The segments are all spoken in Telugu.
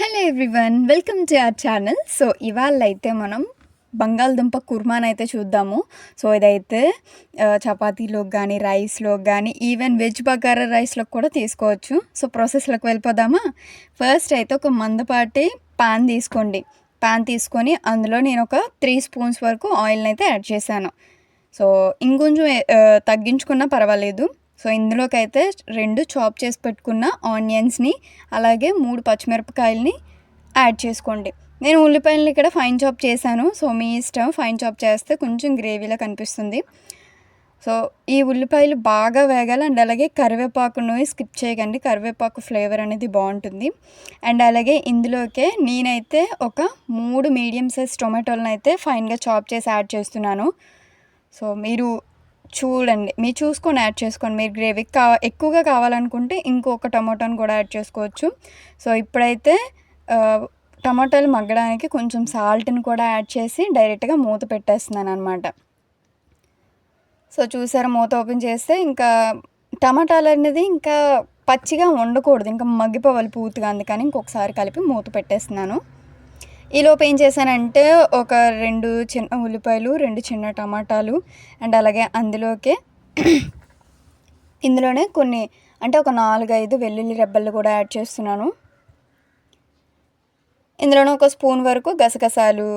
Hello everyone, welcome to our channel. So ఇవాళ అయితే మనం బంగాళదుంప కుర్మానైతే చూద్దాము. సో ఇదైతే చపాతీలోకి కానీ, రైస్లోకి కానీ, ఈవెన్ వెజ్ బగారా రైస్లోకి కూడా తీసుకోవచ్చు. సో ప్రాసెస్లోకి వెళ్ళిపోదామా. ఫస్ట్ అయితే ఒక మందపాటి పాన్ తీసుకోండి. పాన్ తీసుకొని అందులో నేను ఒక 3 స్పూన్స్ వరకు ఆయిల్ని అయితే యాడ్ చేశాను. సో ఇంకొంచెం తగ్గించుకున్నా పర్వాలేదు. సో ఇందులోకైతే 2 చాప్ చేసి పెట్టుకున్న ఆనియన్స్ని, అలాగే 3 పచ్చిమిరపకాయలని యాడ్ చేసుకోండి. నేను ఉల్లిపాయలని ఇక్కడ ఫైన్ చాప్ చేశాను. సో మీ ఇష్టం, ఫైన్ చాప్ చేస్తే కొంచెం గ్రేవీలా కనిపిస్తుంది. సో ఈ ఉల్లిపాయలు బాగా వేగాలి. అండ్ అలాగే కరివేపాకును స్కిప్ చేయకండి, కరివేపాకు ఫ్లేవర్ అనేది బాగుంటుంది. అండ్ అలాగే ఇందులోకే నేనైతే ఒక 3 మీడియం సైజ్ టొమాటోలను అయితే ఫైన్గా చాప్ చేసి యాడ్ చేస్తున్నాను. సో మీరు చూడండి, మీరు చూసుకొని యాడ్ చేసుకోండి. మీరు గ్రేవీకి ఎక్కువగా కావాలనుకుంటే ఇంకొక టమాటాను కూడా యాడ్ చేసుకోవచ్చు. సో ఇప్పుడైతే టమాటాలు మగ్గడానికి కొంచెం సాల్ట్ని కూడా యాడ్ చేసి డైరెక్ట్గా మూత పెట్టేస్తున్నాను అనమాట. సో చూసారా, మూత ఓపెన్ చేస్తే ఇంకా టమాటాలు అనేది ఇంకా పచ్చిగా ఉండకూడదు, ఇంకా మగ్గిపోవాలి పూర్తిగా. అందుకని ఇంకొకసారి కలిపి మూత పెట్టేస్తున్నాను. ఈలోపు ఏం చేశానంటే ఒక 2 చిన్న ఉల్లిపాయలు, 2 చిన్న టమాటాలు, అండ్ అలాగే ఇందులోనే కొన్ని అంటే ఒక 4-5 వెల్లుల్లి రెబ్బలు కూడా యాడ్ చేస్తున్నాను. ఇందులోనే ఒక స్పూన్ వరకు గసగసాలు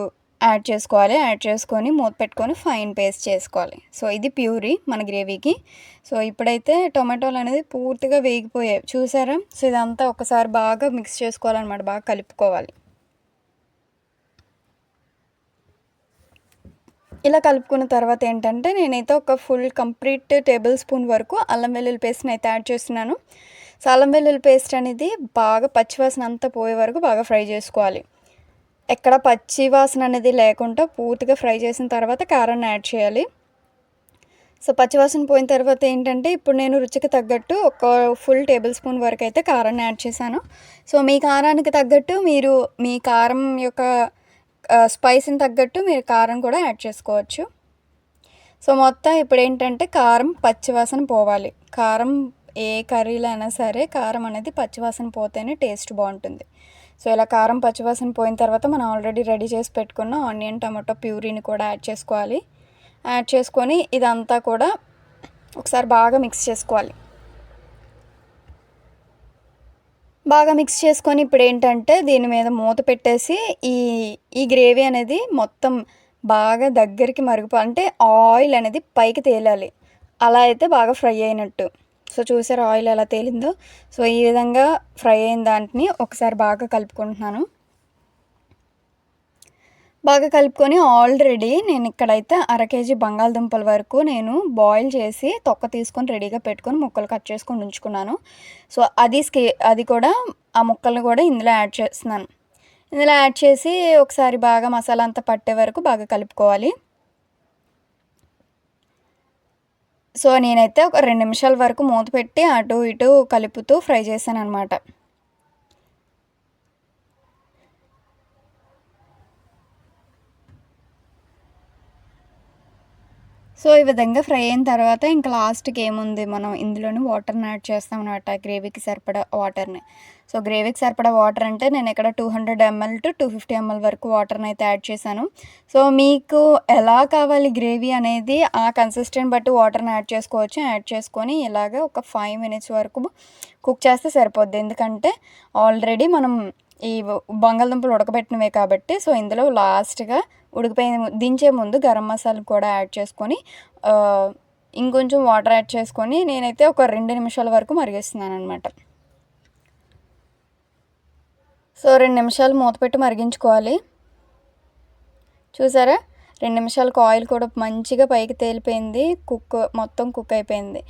యాడ్ చేసుకోవాలి. యాడ్ చేసుకొని మూత పెట్టుకొని ఫైన్ పేస్ట్ చేసుకోవాలి. సో ఇది ప్యూరీ మన గ్రేవీకి. సో ఇప్పుడైతే టొమాటోలు అనేది పూర్తిగా వేగిపోయాయి, చూసారా. సో ఇదంతా ఒకసారి బాగా మిక్స్ చేసుకోవాలన్నమాట, బాగా కలుపుకోవాలి. ఇలా కలుపుకున్న తర్వాత ఏంటంటే నేనైతే ఒక కంప్లీట్ టేబుల్ స్పూన్ వరకు అల్లం వెల్లుల్లి పేస్ట్ని అయితే యాడ్ చేస్తున్నాను. సో అల్లం వెల్లుల్లి పేస్ట్ అనేది బాగా పచ్చివాసన అంతా పోయే వరకు బాగా ఫ్రై చేసుకోవాలి. ఎక్కడ పచ్చివాసన అనేది లేకుండా పూర్తిగా ఫ్రై చేసిన తర్వాత కారాన్ని యాడ్ చేయాలి. సో పచ్చివాసన పోయిన తర్వాత ఏంటంటే ఇప్పుడు నేను రుచికి తగ్గట్టు ఒక టేబుల్ స్పూన్ వరకు అయితే కారాన్ని యాడ్ చేశాను. సో మీ కారానికి తగ్గట్టు మీరు మీ కారం యొక్క స్పైస్ని తగ్గట్టు మీరు కారం కూడా యాడ్ చేసుకోవచ్చు. సో మొత్తం ఇప్పుడు ఏంటంటే కారం పచ్చివాసన పోవాలి. కారం ఏ కర్రీలో అయినా సరే కారం అనేది పచ్చివాసన పోతేనే టేస్ట్ బాగుంటుంది. సో ఇలా కారం పచ్చివాసన పోయిన తర్వాత మనం ఆల్రెడీ రెడీ చేసి పెట్టుకున్న ఆనియన్ టమాటో ప్యూరీని కూడా యాడ్ చేసుకోవాలి. యాడ్ చేసుకొని ఇదంతా కూడా ఒకసారి బాగా మిక్స్ చేసుకోవాలి. బాగా మిక్స్ చేసుకొని ఇప్పుడు ఏంటంటే దీని మీద మూత పెట్టేసి ఈ గ్రేవీ అనేది మొత్తం బాగా దగ్గరికి అంటే ఆయిల్ అనేది పైకి తేలాలి. అలా అయితే బాగా ఫ్రై అయినట్టు. సో చూసారు ఆయిల్ ఎలా తేలిందో. సో ఈ విధంగా ఫ్రై అయిన దాంట్ని ఒకసారి బాగా కలుపుకుంటున్నాను. బాగా కలుపుకొని ఆల్రెడీ నేను ఇక్కడైతే 1/2 కేజీ బంగాళదుంపల వరకు నేను బాయిల్ చేసి తొక్క తీసుకొని రెడీగా పెట్టుకొని ముక్కలు కట్ చేసుకొని ఉంచుకున్నాను. సో అది కూడా ఆ ముక్కల్ని కూడా ఇందులో యాడ్ చేస్తున్నాను. ఇందులో యాడ్ చేసి ఒకసారి బాగా మసాలా అంతా పట్టే వరకు బాగా కలుపుకోవాలి. సో నేనైతే ఒక 2 నిమిషాల వరకు మూత పెట్టి అటు ఇటు కలుపుతూ ఫ్రై చేశాను అనమాట. సో ఈ విధంగా ఫ్రై అయిన తర్వాత ఇంకా లాస్ట్కి ఏముంది, మనం ఇందులోని వాటర్ని యాడ్ చేస్తాం అనమాట, గ్రేవీకి సరిపడా వాటర్ని. సో గ్రేవీకి సరిపడా వాటర్ అంటే నేను ఇక్కడ 200 ml to 250 ml వరకు వాటర్ని అయితే యాడ్ చేశాను. సో మీకు ఎలా కావాలి గ్రేవీ అనేది ఆ కన్సిస్టెంట్ బట్టి వాటర్ని యాడ్ చేసుకోవచ్చు. యాడ్ చేసుకొని ఇలాగ ఒక 5 minutes వరకు కుక్ చేస్తే సరిపోద్ది. ఎందుకంటే ఆల్రెడీ మనం ఈ బంగాళదుంపలు ఉడకబెట్టినవే కాబట్టి. సో ఇందులో లాస్ట్గా దించే ముందు గరం మసాలా కూడా యాడ్ చేసుకొని ఇంకొంచెం వాటర్ యాడ్ చేసుకొని నేనైతే ఒక 2 నిమిషాల వరకు మరిగిస్తున్నాను అనమాట. సో 2 నిమిషాలు మూత పెట్టి మరిగించుకోవాలి. చూసారా, 2 నిమిషాలకు ఆయిల్ కూడా మంచిగా పైకి తేలిపోయింది, మొత్తం కుక్ అయిపోయింది.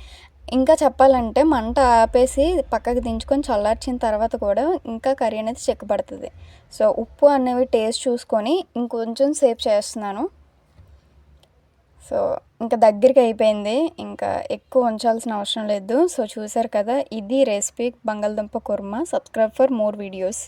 ఇంకా చెప్పాలంటే మంట ఆపేసి పక్కకి దించుకొని చల్లార్చిన తర్వాత కూడా ఇంకా కర్రీ అనేది చిక్కబడుతుంది. సో ఉప్పు అనేవి టేస్ట్ చూసుకొని ఇంకొంచెం సేపు చేస్తున్నాను. సో ఇంకా దగ్గరికి అయిపోయింది, ఇంకా ఎక్కువ ఉంచాల్సిన అవసరం లేదు. సో చూసారు కదా, ఇది రెసిపీ బంగాళదుంప కుర్మా. Subscribe for more videos.